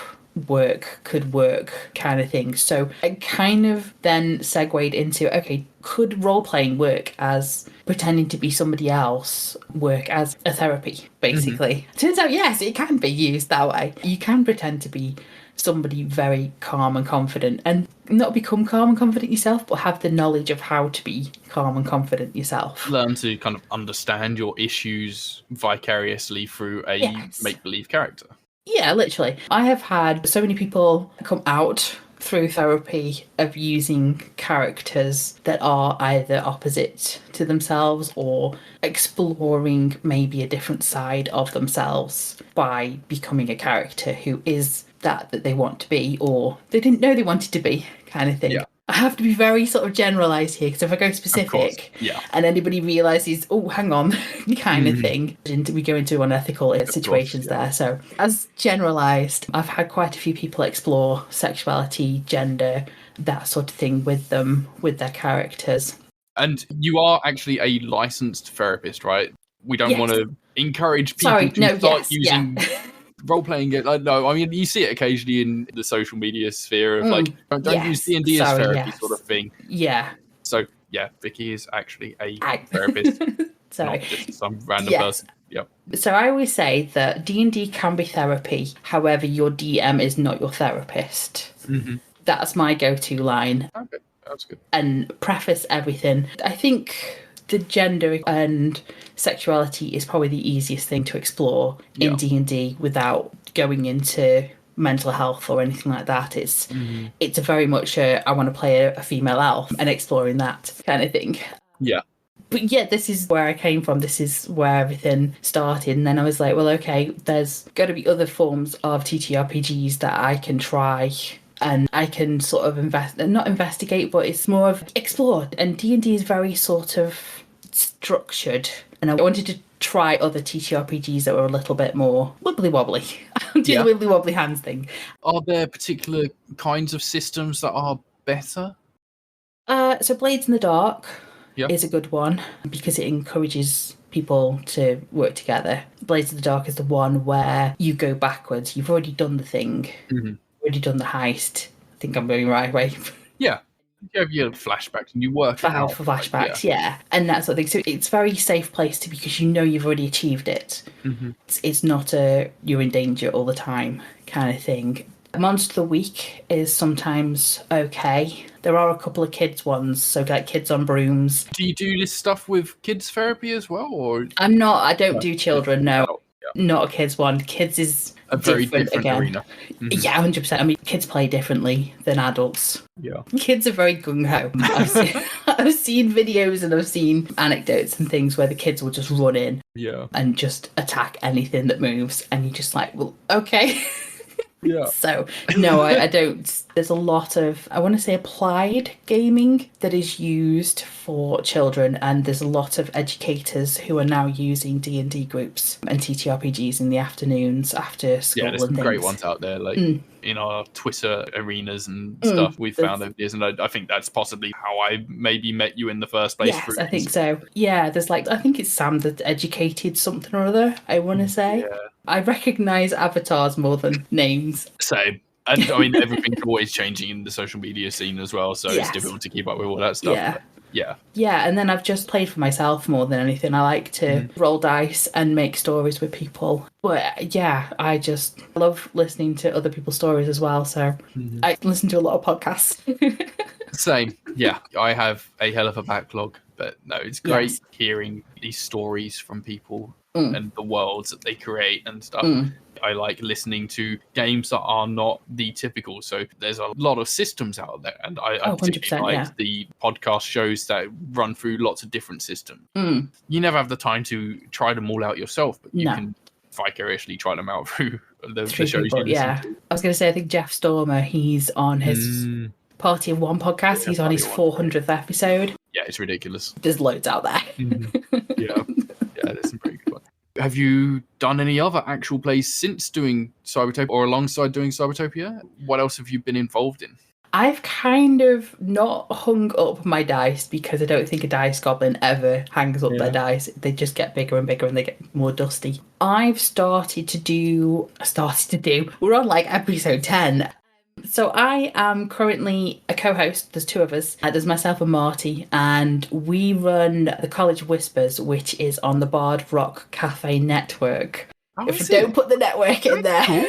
work could work kind of thing. So I kind of then segued into, okay, could role playing work as pretending to be somebody else, work as a therapy, basically? Turns out, yes, it can be used that way. You can pretend to be somebody very calm and confident and not become calm and confident yourself, but have the knowledge of how to be calm and confident yourself. Learn to kind of understand your issues vicariously through a make-believe character. Yeah, literally. I have had so many people come out through therapy of using characters that are either opposite to themselves or exploring maybe a different side of themselves by becoming a character who is that they want to be, or they didn't know they wanted to be, kind of thing. Yeah. I have to be very sort of generalised here, because if I go specific and anybody realises, oh, hang on, kind of thing, and we go into unethical situations there. So as generalised, I've had quite a few people explore sexuality, gender, that sort of thing with them, with their characters. And you are actually a licensed therapist, right? We don't want to encourage people to start using... role-playing it. No, I mean, you see it occasionally in the social media sphere of like, don't use D&D as therapy sort of thing. Yeah. So, yeah, Vickey is actually a therapist. Sorry. Not just some random person. Yep. So I always say that D&D can be therapy, however, your DM is not your therapist. That's my go-to line. Okay, that's good. And preface everything. I think the gender and sexuality is probably the easiest thing to explore in D&D without going into mental health or anything like that. It's a very much I want to play a female elf and exploring that kind of thing. Yeah. But yeah, this is where I came from. This is where everything started. And then I was like, well, okay, there's got to be other forms of TTRPGs that I can try. And I can sort of not investigate, but it's more of explore. And D&D is very sort of structured. And I wanted to try other TTRPGs that were a little bit more wibbly-wobbly. Do the wibbly-wobbly hands thing. Are there particular kinds of systems that are better? So Blades in the Dark is a good one because it encourages people to work together. Blades in the Dark is the one where you go backwards. You've already done the thing. Already done the heist. I think I'm going right way. Yeah. You have your flashbacks and you work out. For flashbacks, and that sort of thing. So it's a very safe place to be because you know you've already achieved it. It's not you're in danger all the time kind of thing. Monster of the Week is sometimes okay. There are a couple of kids ones, so like Kids on Brooms. Do you do this stuff with kids therapy as well, or? I don't do children, no. Not a kids one. Kids is a very different arena. Yeah, 100%. I mean, kids play differently than adults. Yeah. Kids are very gung-ho. I've seen videos and I've seen anecdotes and things where the kids will just run in and just attack anything that moves. And you're just like, well, okay. Yeah. So, no, I don't. There's a lot of, I want to say, applied gaming that is used for children, and there's a lot of educators who are now using D&D groups and TTRPGs in the afternoons after school. Yeah, there's some great ones out there, like in our Twitter arenas and stuff. We've found over years, and I think that's possibly how I maybe met you in the first place. Yes, I think so. Yeah, there's I think it's Sam that educated something or other, I want to say. Yeah. I recognise avatars more than names. Same. And I mean, everything's always changing in the social media scene as well, so it's difficult to keep up with all that stuff. Yeah. But yeah. Yeah, and then I've just played for myself more than anything. I like to roll dice and make stories with people. But yeah, I just love listening to other people's stories as well, so I listen to a lot of podcasts. Same. Yeah, I have a hell of a backlog, but no, it's great hearing these stories from people and the worlds that they create and stuff. I like listening to games that are not the typical. So there's a lot of systems out there, and I particularly like the podcast shows that run through lots of different systems. You never have the time to try them all out yourself, but you can vicariously try them out through the shows you listen to. I was going to say, I think Jeff Stormer, he's on his Party of One podcast. He's on his 400th episode. Yeah, it's ridiculous. There's loads out there. Yeah, there's some pretty good ones. Have you done any other actual plays since doing Cybertopia or alongside doing Cybertopia? What else have you been involved in? I've kind of not hung up my dice because I don't think a dice goblin ever hangs up their dice. They just get bigger and bigger and they get more dusty. I've started to do, we're on like episode 10. So I am currently a co-host. There's two of us. There's myself and Marty, and we run the College of Whispers, which is on the Bard Rock Cafe network. If I don't put the network in there, Cool.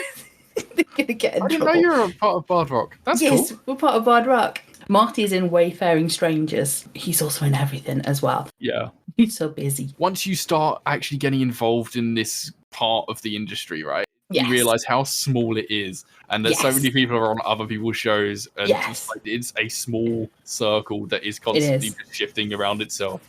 they're going to get in trouble. I didn't know you're a part of Bard Rock. That's cool. Yes, we're part of Bard Rock. Marty's in Wayfaring Strangers. He's also in everything as well. Yeah. He's so busy. Once you start actually getting involved in this part of the industry, right? Yes. You realise how small it is, and that so many people are on other people's shows, and just like, it's a small circle that is constantly just shifting around itself.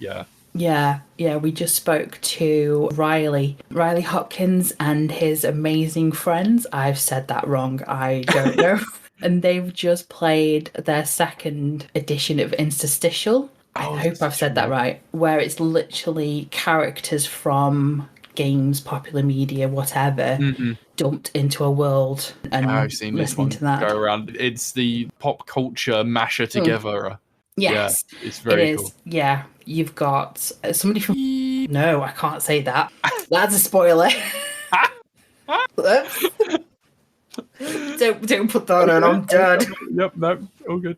Yeah, we just spoke to Riley Hopkins and his amazing friends. I've said that wrong, I don't know. And they've just played their second edition of Interstitial. I hope I've said that right, where it's literally characters from games, popular media, whatever, dumped into a world, and I've seen this one to that go around. It's the pop culture masher together. Yes, yeah, it's very cool. Yeah, you've got somebody from. No, I can't say that. That's a spoiler. don't put that on. I'm dead. Yep, no, all good.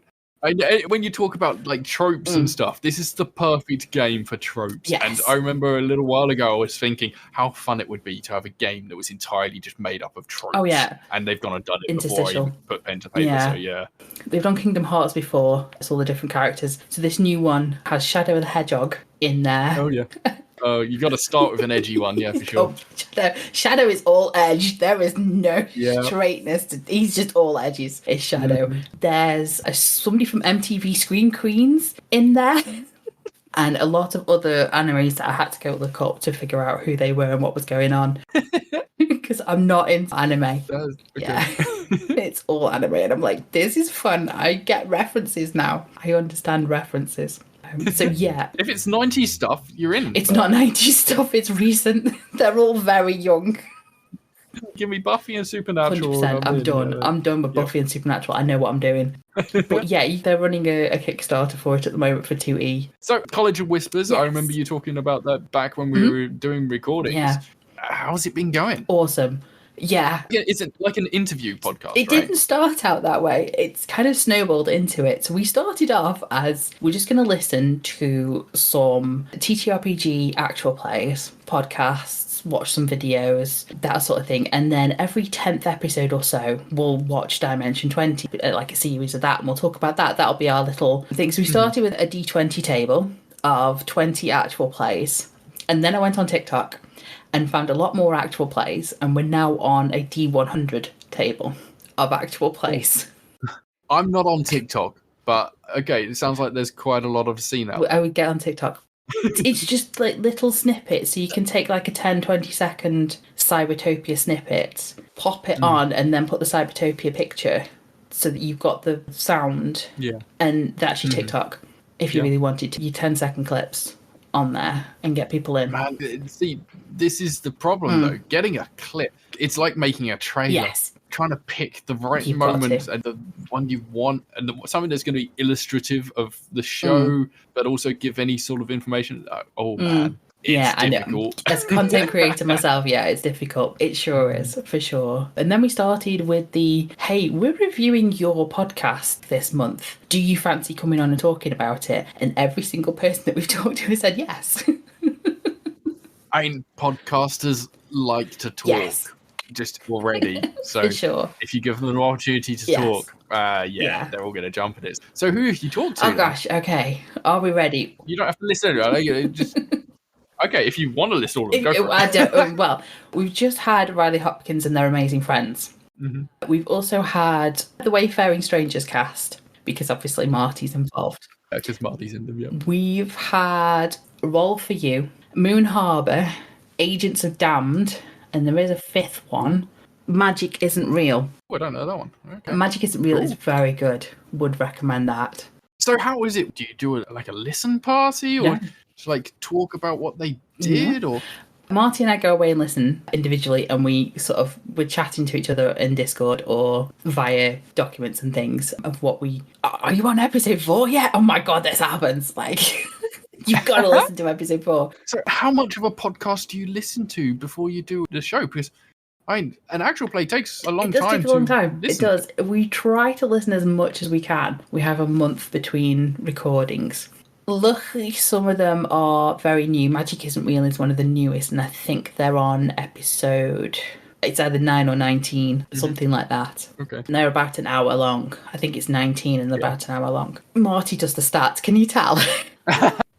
When you talk about like tropes and stuff, this is the perfect game for tropes. Yes. And I remember a little while ago I was thinking how fun it would be to have a game that was entirely just made up of tropes. Oh yeah. And they've gone and done it before I even put pen to paper. Yeah. So yeah. They've done Kingdom Hearts before. It's all the different characters. So this new one has Shadow the Hedgehog in there. Oh yeah. You got to start with an edgy one, yeah, for sure. Shadow is all edge. There is no straightness. He's just all edges. It's Shadow. There's somebody from MTV Screen Queens in there. And a lot of other animes that I had to go look up to figure out who they were and what was going on. Because I'm not into anime. Okay. Yeah. It's all anime. And I'm like, this is fun. I get references now. I understand references. So yeah. If it's 90s stuff, you're in. It's not 90s stuff, it's recent. They're all very young. Give me Buffy and Supernatural. 100%. I'm done. I'm done with Buffy and Supernatural. I know what I'm doing. But yeah, they're running a Kickstarter for it at the moment for 2E. So, College of Whispers, I remember you talking about that back when we were doing recordings. Yeah. How's it been going? Awesome. Yeah. It's like an interview podcast, It didn't start out that way. It's kind of snowballed into it. So we started off as we're just going to listen to some TTRPG actual plays, podcasts, watch some videos, that sort of thing. And then every 10th episode or so, we'll watch Dimension 20, like a series of that, and we'll talk about that. That'll be our little thing. So we started with a D20 table of 20 actual plays. And then I went on TikTok and found a lot more actual plays, and we're now on a D100 table of actual plays. I'm not on TikTok, but okay, it sounds like there's quite a lot of scene out there. I would get on TikTok. It's just like little snippets, so you can take like a 10-20 second Cybertopia snippet, pop it on, and then put the Cybertopia picture so that you've got the sound. Yeah. And that's your TikTok, if you really wanted to. Your 10-second clips on there and get people in. Man, see, this is the problem though. Getting a clip, it's like making a trailer. Yes. Trying to pick the right moment and the one you want, and something that's going to be illustrative of the show, but also give any sort of information. Man. It's difficult. I know. As a content creator myself, it's difficult. It sure is, for sure. And then we started with hey, we're reviewing your podcast this month. Do you fancy coming on and talking about it? And every single person that we've talked to has said yes. I mean, podcasters like to talk just already. So for sure. If you give them an opportunity to talk, they're all going to jump at it. So who have you talked to? Oh gosh, okay. Are we ready? You don't have to listen. Just... Okay, if you want to list all of them, go for I don't. Well, we've just had Riley Hopkins and their amazing friends. Mm-hmm. We've also had the Wayfaring Strangers cast, because obviously Marty's involved. Yeah, because Marty's in them, yeah. We've had Roll for You, Moon Harbour, Agents of Damned, and there is a fifth one. Magic Isn't Real. Oh, I don't know that one. Okay. Magic Isn't Real is very good. Would recommend that. So how is it? Do you do a listen party or... Yeah. To talk about what they did, or Marty and I go away and listen individually, and we're chatting to each other in Discord or via documents and things of what we. Are you on episode 4 yet? Oh my god, this happens! Like, you've got to listen to episode 4. So, how much of a podcast do you listen to before you do the show? Because an actual play takes a long time. It does take a long time. Listen. It does. We try to listen as much as we can. We have a month between recordings. Luckily, some of them are very new. Magic Isn't Real is one of the newest, and I think they're on episode... It's either 9 or 19, something like that. Okay. And they're about an hour long. I think it's 19 and they're about an hour long. Marty does the stats, can you tell?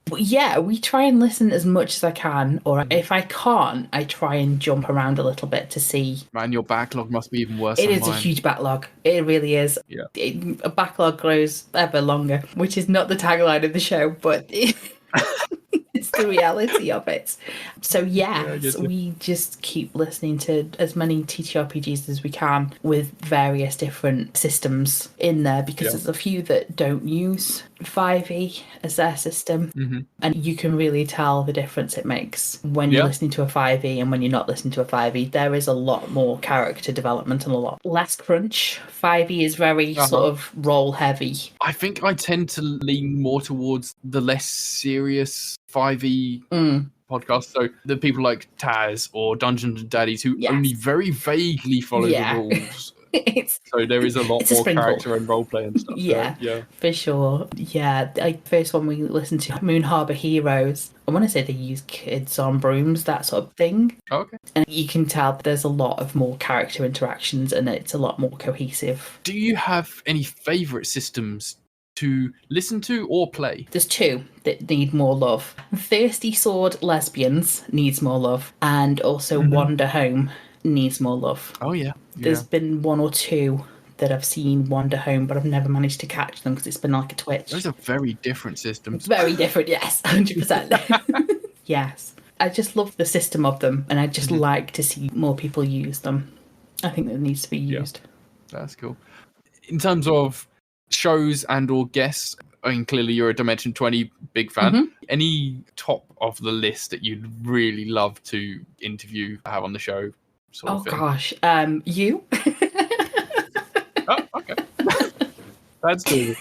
But yeah, we try and listen as much as I can, or if I can't, I try and jump around a little bit to see. Man, your backlog must be even worse It than is mine. a huge backlog. It really is. Yeah. A backlog grows ever longer, which is not the tagline of the show, but it's the reality of it. So we just keep listening to as many TTRPGs as we can with various different systems in there, because there's a few that don't use 5e as their system, and you can really tell the difference it makes when you're listening to a 5e and when you're not listening to a 5e. There is a lot more character development and a lot less crunch. 5e is very sort of role heavy. I think I tend to lean more towards the less serious 5e podcasts. So the people like Taz or Dungeons and Daddies who only very vaguely follow the rules. So there is a lot more character and roleplay and stuff. Yeah, for sure. Yeah, the first one we listened to, Moon Harbour Heroes, I want to say they use kids on brooms, that sort of thing. Okay. And you can tell there's a lot of more character interactions and it's a lot more cohesive. Do you have any favourite systems to listen to or play? There's 2 that need more love. Thirsty Sword Lesbians needs more love, and also Wander Home needs more love. Oh yeah. There's been 1 or 2 that I've seen Wander Home, but I've never managed to catch them because it's been like a Twitch. Those are very different systems. Very different, yes, 100%. Yes. I just love the system of them, and I just like to see more people use them. I think that needs to be used. That's cool. In terms of shows and or guests, I mean, clearly you're a Dimension 20 big fan. Any top of the list that you'd really love to interview, have on the show? Sort of thing? Gosh, you? Oh, okay. That's cool.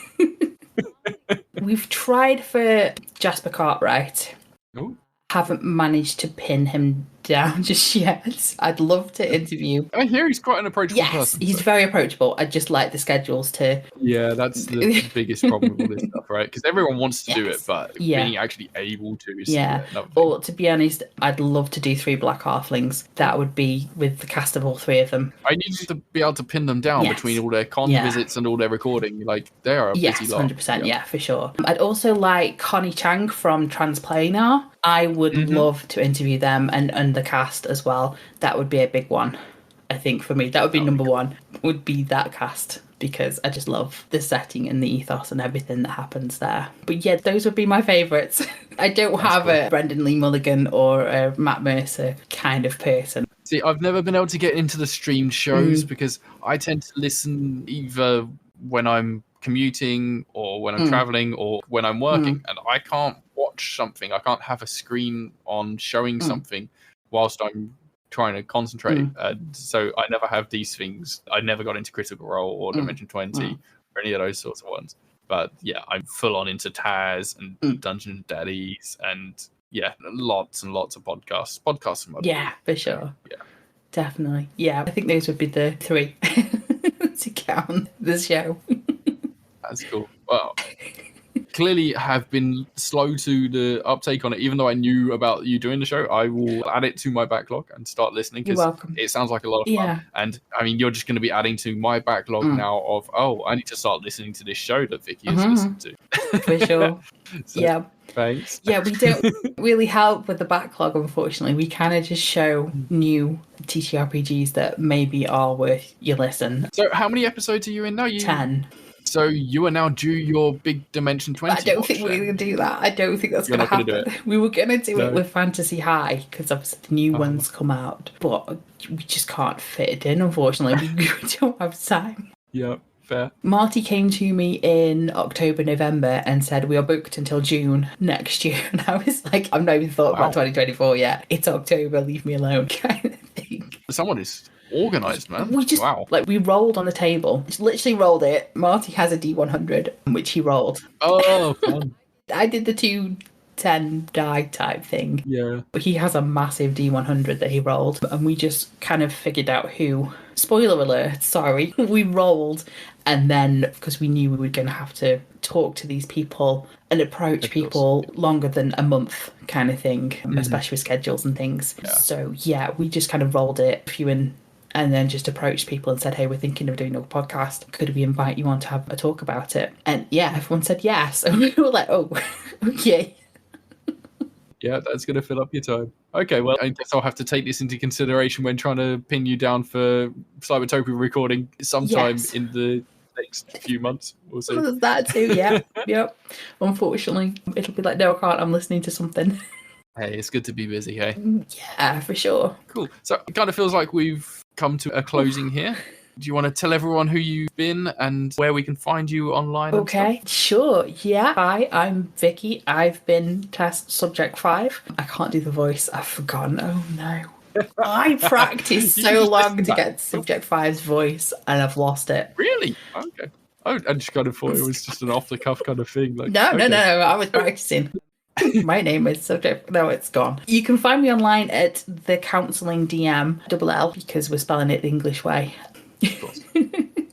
We've tried for Jasper Cartwright. Oh. Haven't managed to pin him down just yet. I'd love to interview. I hear he's quite an approachable person. Yes, he's very approachable. I just like the schedules to... Yeah, that's the biggest problem with all this stuff, right? Because everyone wants to do it, but being actually able to is another thing. Or, to be honest, I'd love to do 3 Black Halflings. That would be with the cast of all 3 of them. I need to be able to pin them down between all their con visits and all their recording. Like, they are a busy lot. 100%, for sure. I'd also like Connie Chang from Transplanar. I would love to interview them and the cast as well. That would be a big one, I think, for me. That would be number 1, would be that cast, because I just love the setting and the ethos and everything that happens there. But yeah, those would be my favourites. I don't have a Brendan Lee Mulligan or a Matt Mercer kind of person. See, I've never been able to get into the streamed shows because I tend to listen either when I'm commuting or when I'm traveling or when I'm working, and I can't watch something. I can't have a screen on showing something whilst I'm trying to concentrate. So I never have these things. I never got into Critical Role or Dimension 20 or any of those sorts of ones. But yeah, I'm full on into Taz and Dungeon Daddies and lots and lots of podcasts. Podcasts from for sure. Yeah. Definitely. Yeah, I think those would be the 3 to count the show. That's cool. Well, clearly have been slow to the uptake on it. Even though I knew about you doing the show, I will add it to my backlog and start listening. You're welcome. It sounds like a lot of fun. And I mean, you're just going to be adding to my backlog now of, I need to start listening to this show that Vickey has listened to. For sure. So, thanks. Yeah, we don't really help with the backlog, unfortunately. We kind of just show new TTRPGs that maybe are worth your listen. So how many episodes are you in now? 10. So you are now due your big Dimension 20. I don't think we're going to do that. I don't think that's going to happen. We were going to do it with Fantasy High because obviously the new ones come out, but we just can't fit it in, unfortunately. We don't have time. Yeah. Fair. Marty came to me in October, November and said, we are booked until June next year. And I was like, I've not even thought about 2024 yet. It's October, leave me alone, kind of thing. Someone is organised, man. We just, we rolled on the table. Just literally rolled it. Marty has a D100, which he rolled. Oh, fun. I did the 210 die type thing. Yeah. But he has a massive D100 that he rolled. And we just kind of figured out who. Spoiler alert, sorry. We rolled. And then, because we knew we were going to have to talk to these people and approach people longer than a month kind of thing, especially with schedules and things. Yeah. So, yeah, we just kind of rolled it, and then just approached people and said, hey, we're thinking of doing a podcast. Could we invite you on to have a talk about it? And yeah, everyone said yes. And we were like, oh, okay. Yeah, that's going to fill up your time. Okay, well, I guess I'll have to take this into consideration when trying to pin you down for Cybertopia recording sometime in the next few months. We'll see. Well, that too, yeah. Yep. Unfortunately, it'll be like, no, I can't. I'm listening to something. Hey, it's good to be busy, hey? Yeah, for sure. Cool. So it kind of feels like we've come to a closing here. Do you want to tell everyone who you've been and where we can find you online? Okay, sure. Yeah. Hi, I'm Vicky. I've been test subject 5. I can't do the voice. I've forgotten. Oh no. I practiced so long to get subject 5's voice and I've lost it. Really? Okay. I just kind of thought it was just an off-the-cuff kind of thing. Like, no, I was practicing. My name is subject. No, it's gone. You can find me online at the counselling DM LL because we're spelling it the English way. Of course.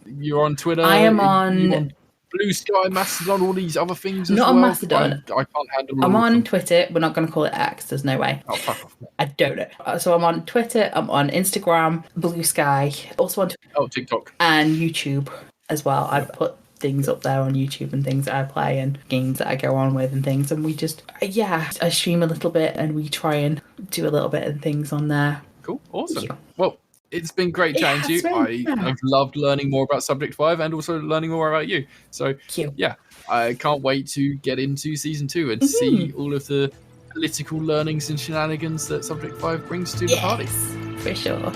You're on Twitter. I am on Blue Sky, Mastodon, all these other things. Not on Mastodon. I can't handle. I'm on Twitter. We're not going to call it X. There's no way. Oh, fuck off. I don't know. So I'm on Twitter. I'm on Instagram, Blue Sky, also on TikTok and YouTube as well. I put things up there on YouTube and things that I play and games that I go on with and things. And we just, I stream a little bit and we try and do a little bit of things on there. Cool. Awesome. Yeah. Well, it's been great chatting to you. I've loved learning more about Subject 5 and also learning more about you. So, yeah, I can't wait to get into Season 2 and see all of the political learnings and shenanigans that Subject 5 brings to the party. For sure.